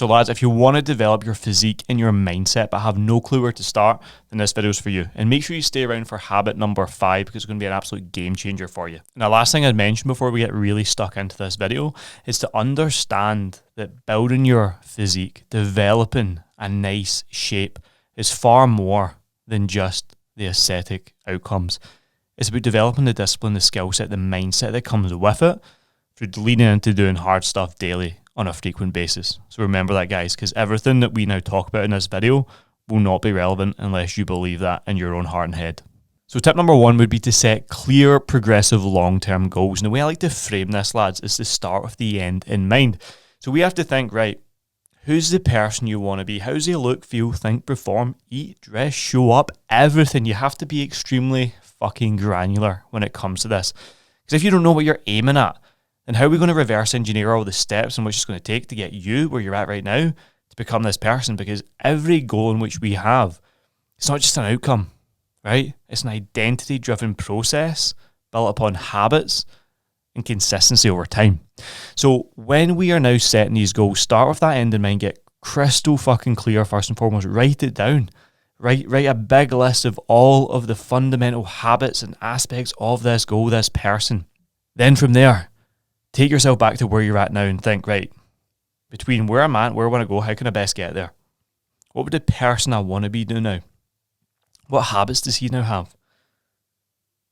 So lads, if you want to develop your physique and your mindset but have no clue where to start, then this video is for you. And make sure you stay around for habit number 5 because it's going to be an absolute game changer for you. Now, last thing I'd mention before we get really stuck into this video is to understand that building your physique, developing a nice shape is far more than just the aesthetic outcomes. It's about developing the discipline, the skill set, the mindset that comes with it through leaning into doing hard stuff daily on a frequent basis. So remember that, guys, because everything that we now talk about in this video will not be relevant unless you believe that in your own heart and head. So tip number 1 would be to set clear, progressive, long-term goals. And the way I like to frame this, lads, is to start with the end in mind. So we have to think, right, who's the person you want to be? How does he look, feel, think, perform, eat, dress, show up? Everything. You have to be extremely fucking granular when it comes to this. Because if you don't know what you're aiming at, then how are we going to reverse engineer all the steps in which it's going to take to get you where you're at right now to become this person? Because every goal in which we have, it's not just an outcome, right? It's an identity-driven process built upon habits and consistency over time. So when we are now setting these goals, start with that end in mind, get crystal fucking clear first and foremost, write it down. Write a big list of all of the fundamental habits and aspects of this goal, this person. Then from there, take yourself back to where you're at now and think, right, between where I'm at, where I want to go, how can I best get there? What would the person I want to be do now? What habits does he now have?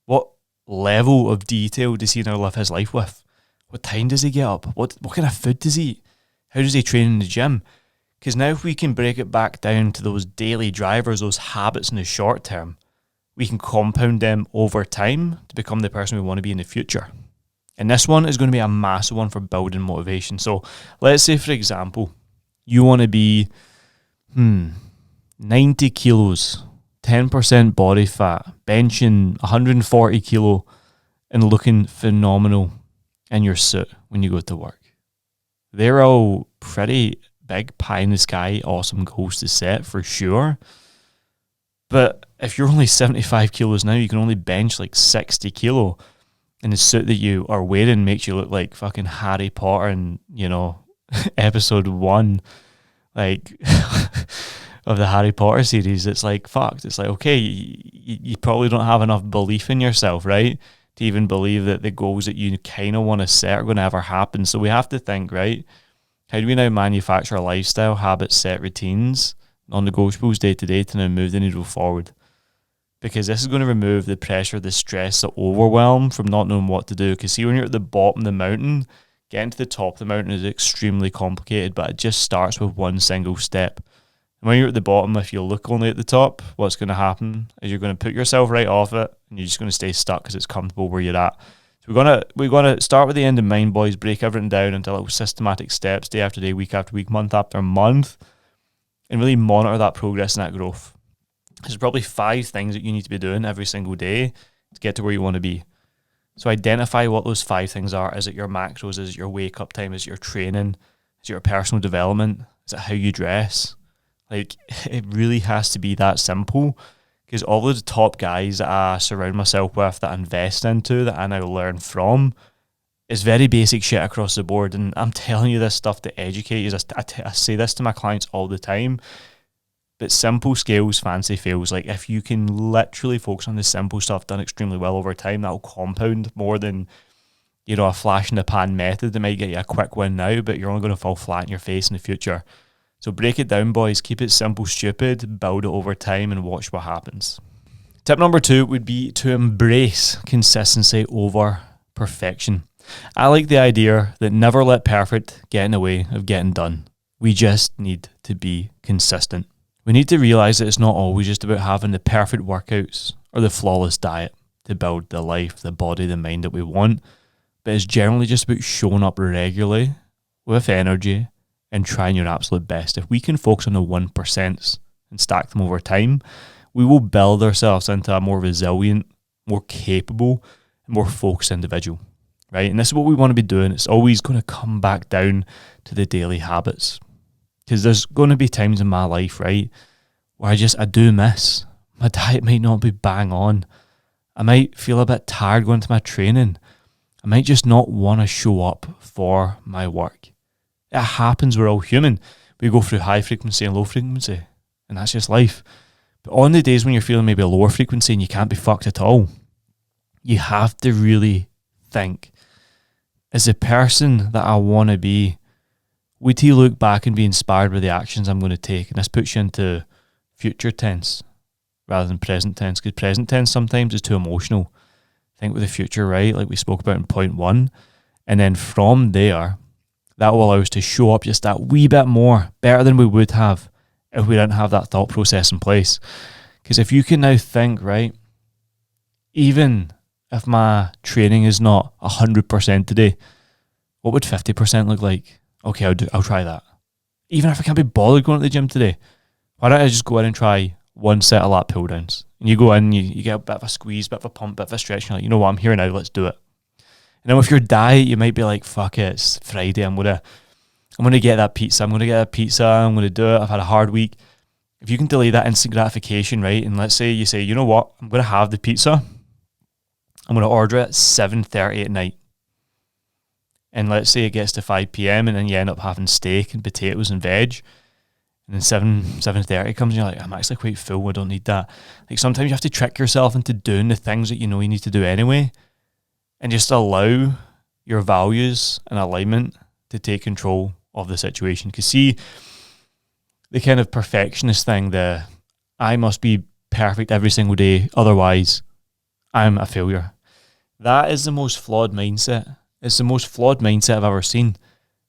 What level of detail does he now live his life with? What time does he get up? What kind of food does he eat? How does he train in the gym? Because now if we can break it back down to those daily drivers, those habits in the short term, we can compound them over time to become the person we want to be in the future. And this one is going to be a massive one for building motivation. So let's say, for example, you want to be 90 kilos, 10% body fat, benching 140 kilo and looking phenomenal in your suit when you go to work. They're all pretty big, pie in the sky, awesome goals to set for sure. But if you're only 75 kilos now, you can only bench like 60 kilo. And the suit that you are wearing makes you look like fucking Harry Potter in, episode 1, like, of the Harry Potter series. It's like, fucked. It's like, okay, you probably don't have enough belief in yourself, right? To even believe that the goals that you kind of want to set are going to ever happen. So we have to think, right? How do we now manufacture a lifestyle, habits, set routines, non-negotiables day to day to now move the needle forward? Because this is going to remove the pressure, the stress, the overwhelm from not knowing what to do. Because see, when you're at the bottom of the mountain, getting to the top of the mountain is extremely complicated, but it just starts with one single step. And when you're at the bottom, if you look only at the top, what's going to happen is you're going to put yourself right off it, and you're just going to stay stuck because it's comfortable where you're at. So we're going to start with the end in mind, boys. Break everything down into little systematic steps, day after day, week after week, month after month, and really monitor that progress and that growth. There's probably 5 things that you need to be doing every single day to get to where you want to be. So identify what those 5 things are. Is it your macros? Is it your wake up time? Is it your training? Is it your personal development? Is it how you dress? Like, it really has to be that simple, because all of the top guys that I surround myself with, that I invest into, that I now learn from, is very basic shit across the board. And I'm telling you this stuff to educate you. I say this to my clients all the time. But simple scales, fancy fails. Like, if you can literally focus on the simple stuff done extremely well over time, that'll compound more than, a flash in the pan method that might get you a quick win now, but you're only going to fall flat in your face in the future. So break it down, boys. Keep it simple, stupid, build it over time, and watch what happens. Tip number 2 would be to embrace consistency over perfection. I like the idea that never let perfect get in the way of getting done. We just need to be consistent. We need to realize that it's not always just about having the perfect workouts or the flawless diet to build the life, the body, the mind that we want, but it's generally just about showing up regularly with energy and trying your absolute best. If we can focus on the 1% and stack them over time, we will build ourselves into a more resilient, more capable, and more focused individual, right? And this is what we want to be doing. It's always going to come back down to the daily habits. Because there's going to be times in my life, right, where I do miss. My diet might not be bang on. I might feel a bit tired going to my training. I might just not want to show up for my work. It happens. We're all human. We go through high frequency and low frequency, and that's just life. But on the days when you're feeling maybe a lower frequency and you can't be fucked at all, you have to really think, as the person that I want to be, would he look back and be inspired by the actions I'm going to take? And this puts you into future tense rather than present tense, because present tense sometimes is too emotional. Think with the future, right? Like we spoke about in point 1. And then from there, that will allow us to show up just that wee bit more, better than we would have if we didn't have that thought process in place. Because if you can now think, right, even if my training is not 100% today, what would 50% look like? Okay, I'll try that. Even if I can't be bothered going to the gym today, why don't I just go in and try one set of lat pull downs? And you go in, you get a bit of a squeeze, bit of a pump, bit of a stretch, and you're like, you know what, I'm here now, let's do it. And then with your diet, you might be like, fuck it, it's Friday, I'm gonna get that pizza, I'm gonna do it, I've had a hard week. If you can delay that instant gratification, right, and let's say you say, you know what, I'm gonna have the pizza, I'm gonna order it at 7:30 at night. And let's say it gets to 5 p.m. and then you end up having steak and potatoes and veg. And then 7:30 comes and you're like, I'm actually quite full, I don't need that. Like sometimes you have to trick yourself into doing the things that you know you need to do anyway, and just allow your values and alignment to take control of the situation. Because see, the kind of perfectionist thing, the I must be perfect every single day, otherwise I'm a failure. That is the most flawed mindset. It's the most flawed mindset I've ever seen.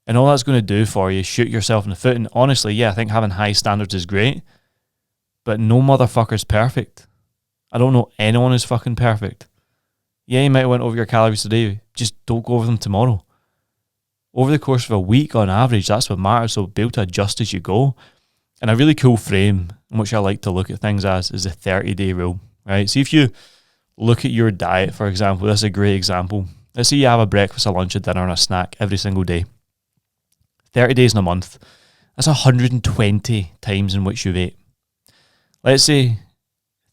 And all that's going to do for you is shoot yourself in the foot. And honestly, yeah, I think having high standards is great, but no motherfucker's perfect. I don't know anyone who's fucking perfect. Yeah, you might have went over your calories today. Just don't go over them tomorrow. Over the course of a week, on average, that's what matters. So be able to adjust as you go. And a really cool frame in which I like to look at things as is the 30-day rule, right? See, if you look at your diet, for example, that's a great example. Let's say you have a breakfast, a lunch, a dinner, and a snack every single day. 30 days in a month. That's 120 times in which you've ate. Let's say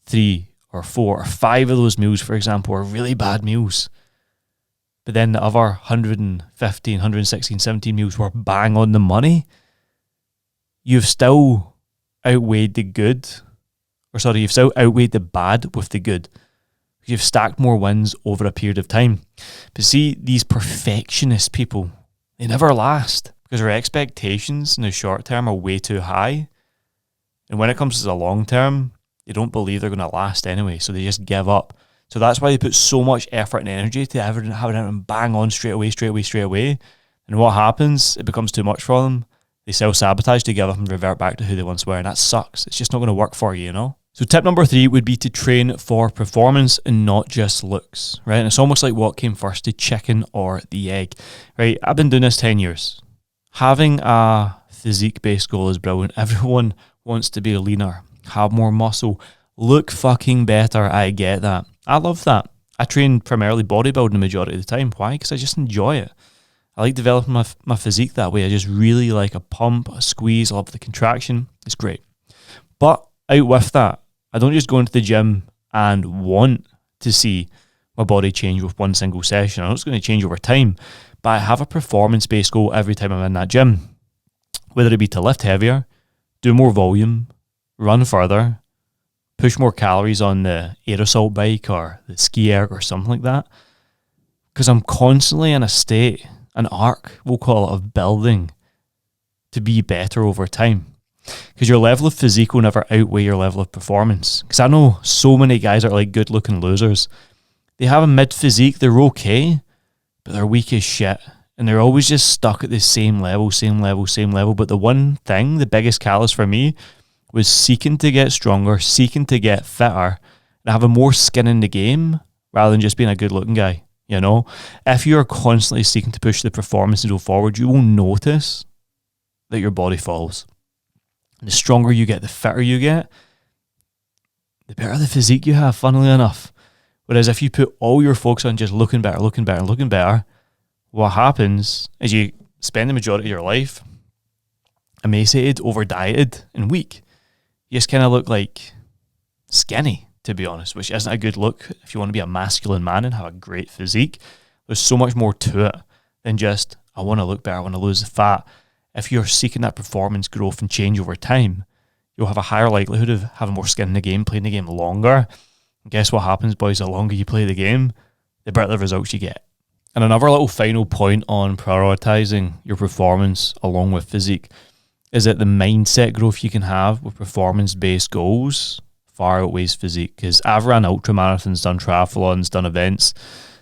3 or 4 or 5 of those meals, for example, are really bad meals. But then the other 115, 116, 17 meals were bang on the money. You've still outweighed the good. You've still outweighed the bad with the good. You've stacked more wins over a period of time. But see, these perfectionist people, they never last because their expectations in the short term are way too high. And when it comes to the long term, they don't believe they're going to last anyway, so they just give up. So that's why they put so much effort and energy to have it bang on straight away. And what happens? It becomes too much for them. They self-sabotage, they give up and revert back to who they once were, and that sucks. It's just not going to work for you, you know? So tip number 3 would be to train for performance and not just looks, right? And it's almost like what came first, the chicken or the egg, right? I've been doing this 10 years. Having a physique-based goal is brilliant. Everyone wants to be leaner, have more muscle, look fucking better. I get that. I love that. I train primarily bodybuilding the majority of the time. Why? Because I just enjoy it. I like developing my physique that way. I just really like a pump, a squeeze, I love the contraction. It's great. But out with that, I don't just go into the gym and want to see my body change with one single session. I know it's going to change over time, but I have a performance-based goal every time I'm in that gym, whether it be to lift heavier, do more volume, run further, push more calories on the air assault bike or the ski erg or something like that, because I'm constantly in a state, an arc, we'll call it, of building to be better over time. Because your level of physique will never outweigh your level of performance. Because I know so many guys are like good-looking losers. They have a mid-physique, they're okay, but they're weak as shit. And they're always just stuck at the same level. But the one thing, the biggest catalyst for me, was seeking to get stronger, seeking to get fitter, and having more skin in the game rather than just being a good-looking guy. You know, if you're constantly seeking to push the performance and go forward, you will notice that your body falls. And the stronger you get, the fitter you get, the better the physique you have, funnily enough. Whereas if you put all your focus on just looking better, what happens is you spend the majority of your life emaciated, over-dieted, and weak. You just kind of look like skinny, to be honest, which isn't a good look if you want to be a masculine man and have a great physique. There's so much more to it than just, I want to look better, I want to lose the fat. if you're seeking that performance growth and change over time, you'll have a higher likelihood of having more skin in the game, playing the game longer. And guess what happens, boys? The longer you play the game, the better the results you get. And another little final point on prioritizing your performance along with physique is that the mindset growth you can have with performance-based goals far outweighs physique. Because I've ran ultramarathons, done triathlons, done events.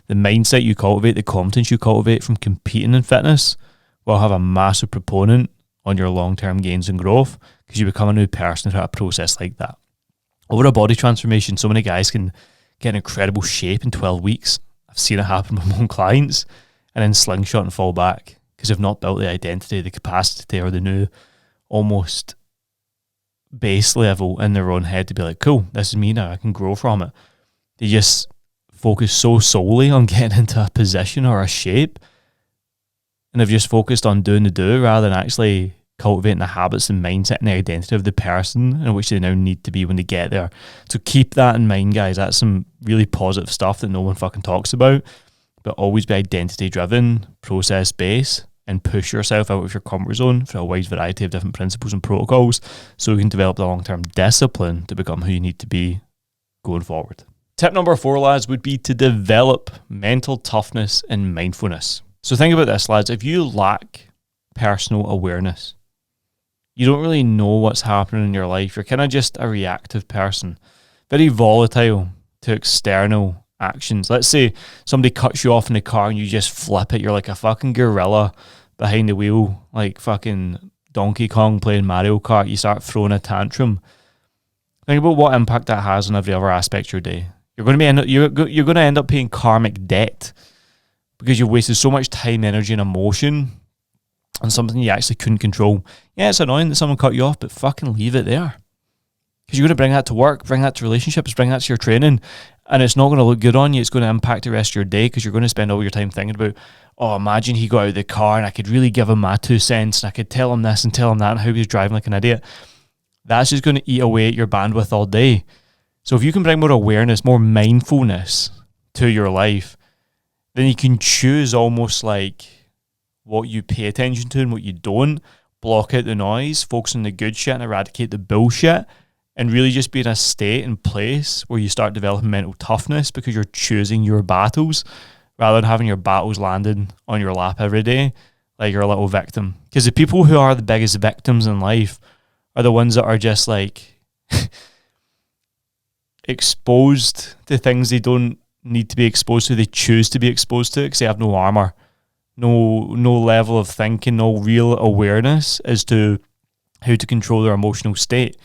The mindset you cultivate, the competence you cultivate from competing in fitness will have a massive proponent on your long-term gains and growth, because you become a new person through a process like that. Over a body transformation, so many guys can get in incredible shape in 12 weeks. I've seen it happen with my own clients, and then slingshot and fall back because they've not built the identity, the capacity, or the new almost base level in their own head to be like, cool, this is me now, I can grow from it. They just focus so solely on getting into a position or a shape, and they've just focused on doing the do rather than actually cultivating the habits and mindset and the identity of the person in which they now need to be when they get there. So keep that in mind, guys. That's some really positive stuff that no one fucking talks about. But always be identity driven, process based, and push yourself out of your comfort zone for a wide variety of different principles and protocols so you can develop the long-term discipline to become who you need to be going forward. Tip number 4, lads, would be to develop mental toughness and mindfulness. So think about this, lads. If you lack personal awareness, you don't really know what's happening in your life. You're kind of just a reactive person, very volatile to external actions. Let's say somebody cuts you off in the car and you just flip it. You're like a fucking gorilla behind the wheel, like fucking Donkey Kong playing Mario Kart. You start throwing a tantrum. Think about what impact that has on every other aspect of your day. You're going to end up paying karmic debt because you've wasted so much time, energy, and emotion on something you actually couldn't control. Yeah, it's annoying that someone cut you off, but fucking leave it there. Because you're going to bring that to work, bring that to relationships, bring that to your training, and it's not going to look good on you. It's going to impact the rest of your day because you're going to spend all your time thinking about, oh, imagine he got out of the car and I could really give him my 2 cents and I could tell him this and tell him that and how he was driving like an idiot. That's just going to eat away at your bandwidth all day. So if you can bring more awareness, more mindfulness to your life, then you can choose almost like what you pay attention to and what you don't, block out the noise, focus on the good shit and eradicate the bullshit, and really just be in a state and place where you start developing mental toughness because you're choosing your battles rather than having your battles landed on your lap every day like you're a little victim. Because the people who are the biggest victims in life are the ones that are just like exposed to things they don't need to be exposed to. They choose to be exposed to it because they have no armor. No level of thinking, no real awareness as to how to control their emotional state.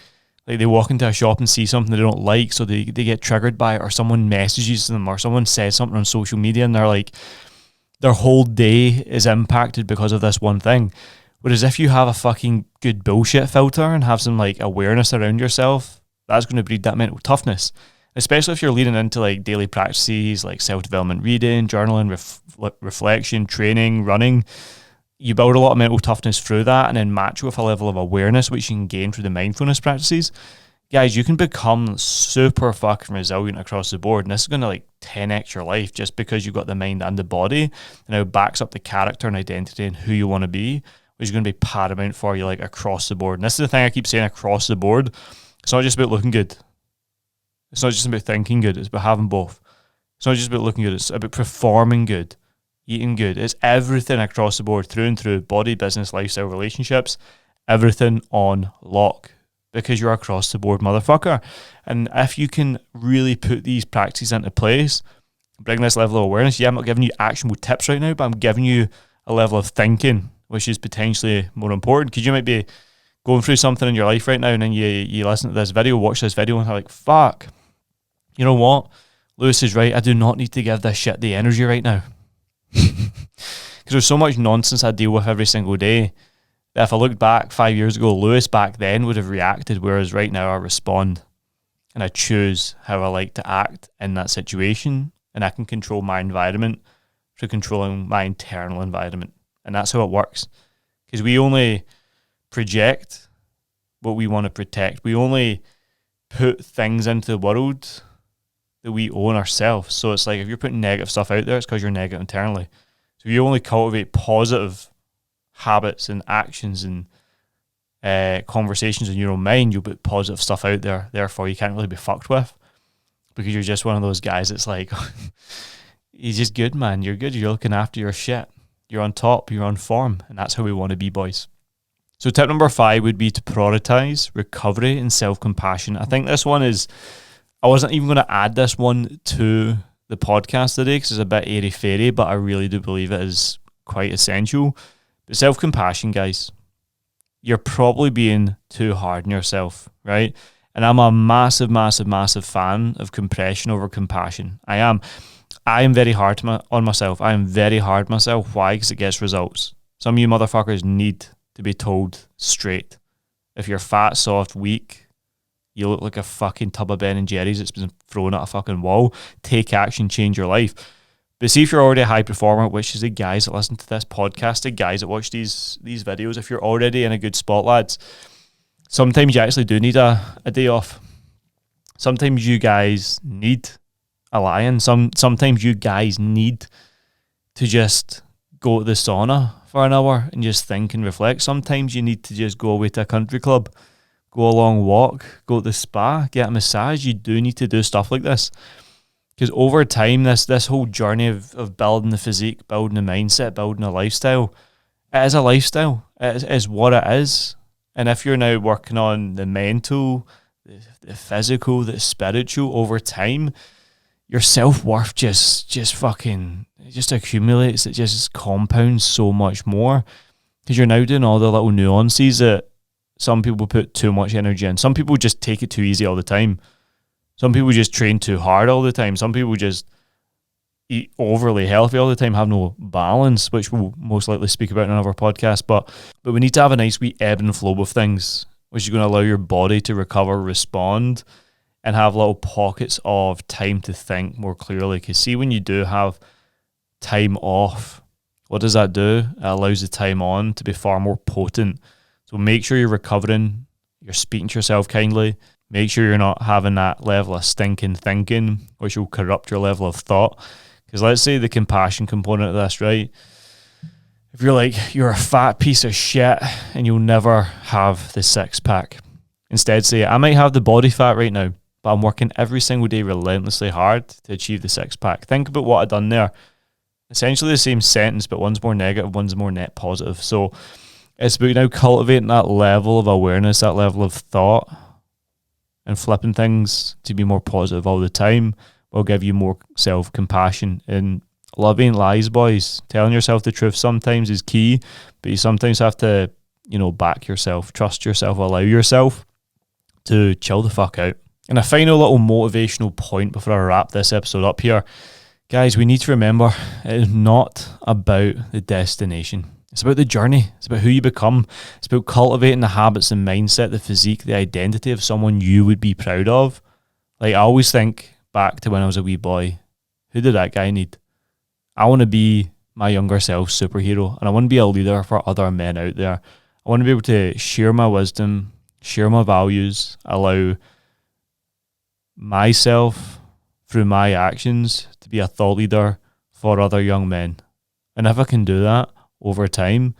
Like they walk into a shop and see something they don't like, so they get triggered by it, or someone messages them, or someone says something on social media and they're like, their whole day is impacted because of this one thing. Whereas if you have a fucking good bullshit filter and have some like awareness around yourself, that's going to breed that mental toughness. Especially if you're leading into like daily practices like self-development, reading, journaling, reflection, training, running. You build a lot of mental toughness through that and then match with a level of awareness which you can gain through the mindfulness practices. Guys, you can become super fucking resilient across the board, and this is going to like 10x your life just because you've got the mind and the body, and it backs up the character and identity and who you want to be, which is going to be paramount for you like across the board. And this is the thing I keep saying, across the board. It's not just about looking good. It's not just about thinking good. It's about having both. It's not just about looking good. It's about performing good, eating good. It's everything across the board, through and through, body, business, lifestyle, relationships, everything on lock because you're across the board motherfucker. And if you can really put these practices into place, bring this level of awareness, I'm not giving you actionable tips right now, but I'm giving you a level of thinking, which is potentially more important, because you might be going through something in your life right now and then you listen to this video, watch this video and you're like, fuck, you know what? Lewis is right. I do not need to give this shit the energy right now. Because there's so much nonsense I deal with every single day that if I looked back 5 years ago, Lewis back then would have reacted, whereas right now I respond and I choose how I like to act in that situation, and I can control my environment through controlling my internal environment. And that's how it works. Because we only project what we want to protect. We only put things into the world that we own ourselves. So it's like if you're putting negative stuff out there, it's because you're negative internally. So if you only cultivate positive habits and actions and conversations in your own mind, you'll put positive stuff out there. Therefore, you can't really be fucked with, because you're just one of those guys that's like, you're just good, man. You're good. You're looking after your shit. You're on top. You're on form. And that's how we want to be, boys. So tip number 5 would be to prioritize recovery and self-compassion. I think this one is, I wasn't even going to add this one to the podcast today because it's a bit airy-fairy, but I really do believe it is quite essential. But self-compassion, guys, you're probably being too hard on yourself, right? And I'm a massive, massive, massive fan of compression over compassion. I am very hard on myself. I am very hard on myself. Why? Because it gets results. Some of you motherfuckers need to be told straight. If you're fat, soft, weak, you look like a fucking tub of Ben and Jerry's that's been thrown at a fucking wall. Take action, change your life. But see, if you're already a high performer, which is the guys that listen to this podcast, the guys that watch these videos, if you're already in a good spot, lads, sometimes you actually do need a day off. Sometimes you guys need a lie-in. Sometimes you guys need to just go to the sauna for an hour and just think and reflect. Sometimes you need to just go away to a country club, go a long walk, go to the spa, get a massage. You do need to do stuff like this. Because over time, this whole journey of building the physique, building a mindset, building a lifestyle, it is a lifestyle. It is what it is. And if you're now working on the mental, the physical, the spiritual over time, your self-worth just accumulates. It just compounds so much more. Because you're now doing all the little nuances that some people put too much energy in. Some people just take it too easy all the time. Some people just train too hard all the time. Some people just eat overly healthy all the time, have no balance, which we'll most likely speak about in another podcast. But we need to have a nice wee ebb and flow of things, which is going to allow your body to recover, respond, and have little pockets of time to think more clearly. Because see, when you do have time off, what does that do? It allows the time on to be far more potent. So make sure you're recovering, you're speaking to yourself kindly. Make sure you're not having that level of stinking thinking, which will corrupt your level of thought. Because let's say the compassion component of this, right? If you're like, you're a fat piece of shit and you'll never have the 6-pack. Instead say, I might have the body fat right now, but I'm working every single day relentlessly hard to achieve the 6-pack. Think about what I've done there. Essentially the same sentence, but one's more negative, one's more net positive. So it's about now cultivating that level of awareness, that level of thought, and flipping things to be more positive all the time will give you more self-compassion. And love ain't lies, boys. Telling yourself the truth sometimes is key, but you sometimes have to, back yourself, trust yourself, allow yourself to chill the fuck out. And a final little motivational point before I wrap this episode up here. Guys, we need to remember it is not about the destination. It's about the journey. It's about who you become. It's about cultivating the habits and mindset, the physique, the identity of someone you would be proud of. Like, I always think back to when I was a wee boy. Who did that guy need? I want to be my younger self superhero, and I want to be a leader for other men out there. I want to be able to share my wisdom, share my values, allow myself through my actions to be a thought leader for other young men. And if I can do that over time,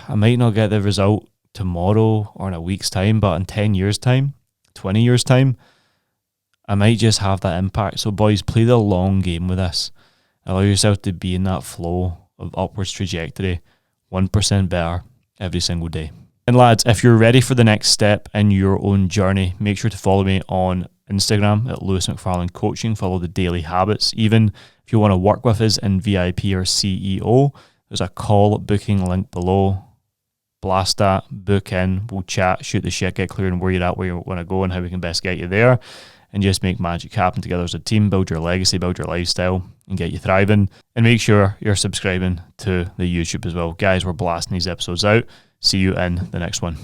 I might not get the result tomorrow or in a week's time, but in 10 years' time, 20 years' time, I might just have that impact. So boys, play the long game with this. Allow yourself to be in that flow of upwards trajectory, 1% better every single day. And lads, if you're ready for the next step in your own journey, make sure to follow me on Instagram at Lewis McFarlane Coaching. Follow the daily habits. Even if you want to work with us in VIP or CEO, there's a call booking link below. Blast that, book in, we'll chat, shoot the shit, get clear on where you're at, where you want to go, and how we can best get you there, and just make magic happen together as a team, build your legacy, build your lifestyle, and get you thriving. And make sure you're subscribing to the YouTube as well. Guys, we're blasting these episodes out. See you in the next one.